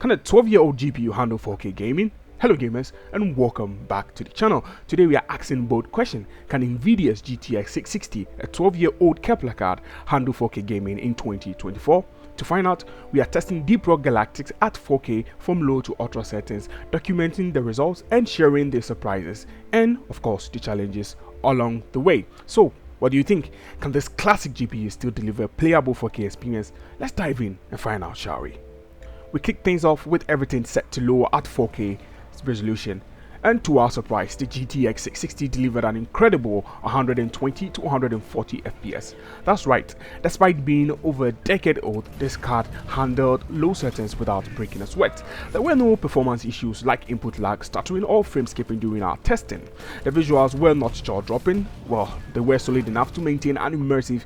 Can a 12-year-old GPU handle 4K gaming? Hello gamers and welcome back to the channel. Today we are asking bold question: can Nvidia's GTX 660, a 12-year-old Kepler card, handle 4K gaming in 2024? To find out, we are testing Deep Rock Galactic at 4K from low to ultra settings, documenting the results and sharing the surprises and of course the challenges along the way. So what do you think? Can this classic GPU still deliver a playable 4K experience? Let's dive in and find out, shall we? We kick things off with everything set to low at 4K resolution, and to our surprise, the GTX 660 delivered an incredible 120 to 140 FPS. That's right, despite being over a decade old, this card handled low settings without breaking a sweat. There were no performance issues like input lag, stuttering or frame skipping during our testing. The visuals were not jaw-dropping, well, they were solid enough to maintain an immersive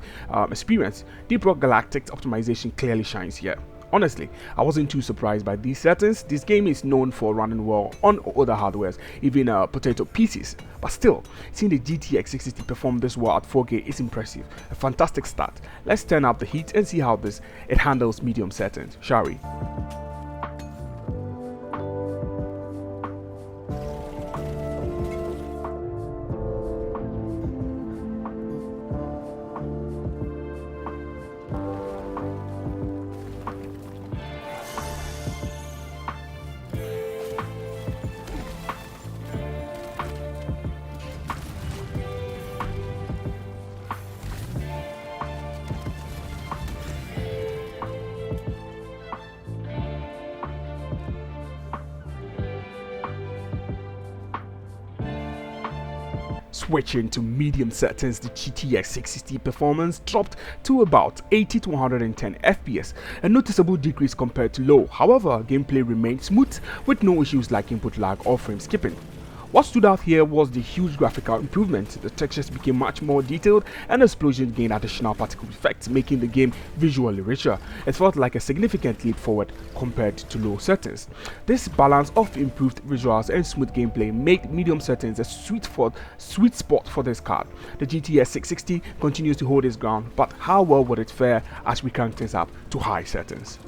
experience. Deep Rock Galactic's optimization clearly shines here. Honestly, I wasn't too surprised by these settings. This game is known for running well on other hardwares, even potato PCs. But still, seeing the GTX 660 perform this well at 4K is impressive. A fantastic start. Let's turn up the heat and see how it handles medium settings, shall we? Switching to medium settings, the GTX 660 performance dropped to about 80 to 110 FPS, a noticeable decrease compared to low. However, gameplay remained smooth with no issues like input lag or frame skipping. What stood out here was the huge graphical improvement. The textures became much more detailed and explosions gained additional particle effects, making the game visually richer. It felt like a significant leap forward compared to low settings. This balance of improved visuals and smooth gameplay made medium settings a sweet spot for this card. The GTX 660 continues to hold its ground, but how well would it fare as we crank things up to high settings?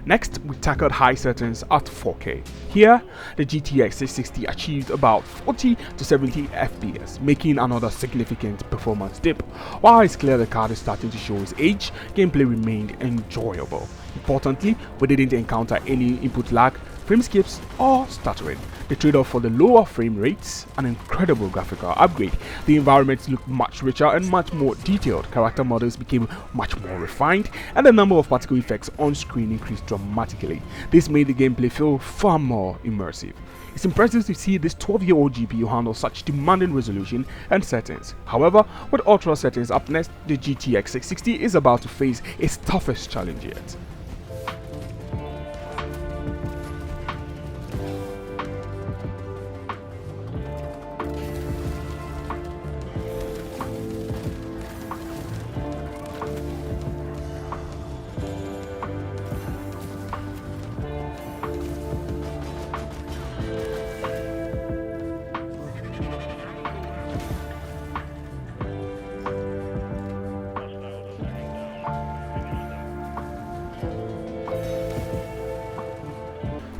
Next, we tackled high settings at 4K. Here, the GTX 660 achieved about 40 to 70 FPS, making another significant performance dip. While it's clear the card is starting to show its age, gameplay remained enjoyable. Importantly, we didn't encounter any input lag, frame skips, or stuttering. The trade-off for the lower frame rates, an incredible graphical upgrade. The environments looked much richer and much more detailed, character models became much more refined, and the number of particle effects on screen increased dramatically. This made the gameplay feel far more immersive. It's impressive to see this 12-year-old GPU handle such demanding resolution and settings. However, with ultra settings up next, the GTX 660 is about to face its toughest challenge yet.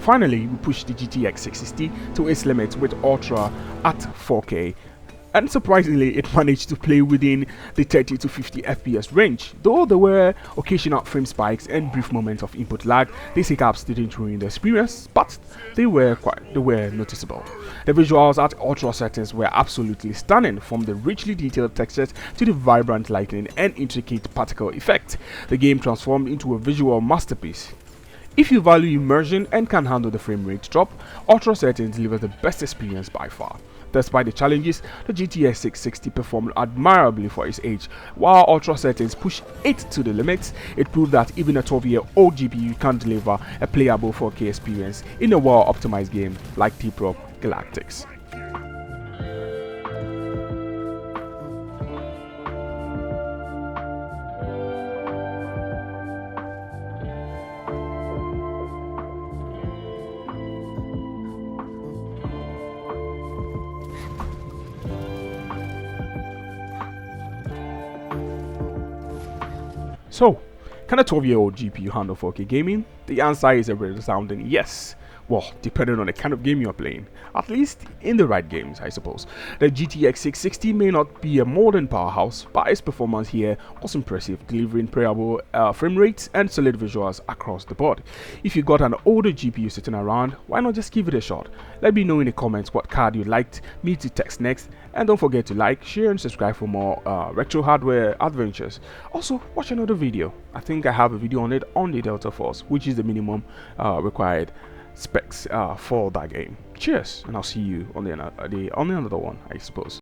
Finally, we pushed the GTX 660 to its limit with Ultra at 4K, and surprisingly it managed to play within the 30 to 50 FPS range. Though there were occasional frame spikes and brief moments of input lag, these hiccups didn't ruin the experience, but they were noticeable. The visuals at ultra settings were absolutely stunning, from the richly detailed textures to the vibrant lighting and intricate particle effect. The game transformed into a visual masterpiece. If you value immersion and can handle the frame rate drop, ultra settings delivers the best experience by far. Despite the challenges, the GTX 660 performed admirably for its age. While ultra settings push it to the limits, it proved that even a 12-year-old GPU can deliver a playable 4K experience in a well-optimized game like Deep Rock Galactic. So, can a 12-year-old GPU handle 4K gaming? The answer is a resounding yes. Well, depending on the kind of game you're playing, at least in the right games, I suppose. The GTX 660 may not be a modern powerhouse, but its performance here was impressive, delivering prayable frame rates and solid visuals across the board. If you got an older GPU sitting around, why not just give it a shot? Let me know in the comments what card you'd like me to test next, and don't forget to like, share and subscribe for more retro hardware adventures. Also, watch another video. I think I have a video on it on the Delta Force, which is the minimum required specs for that game. Cheers, and I'll see you on the another one, I suppose.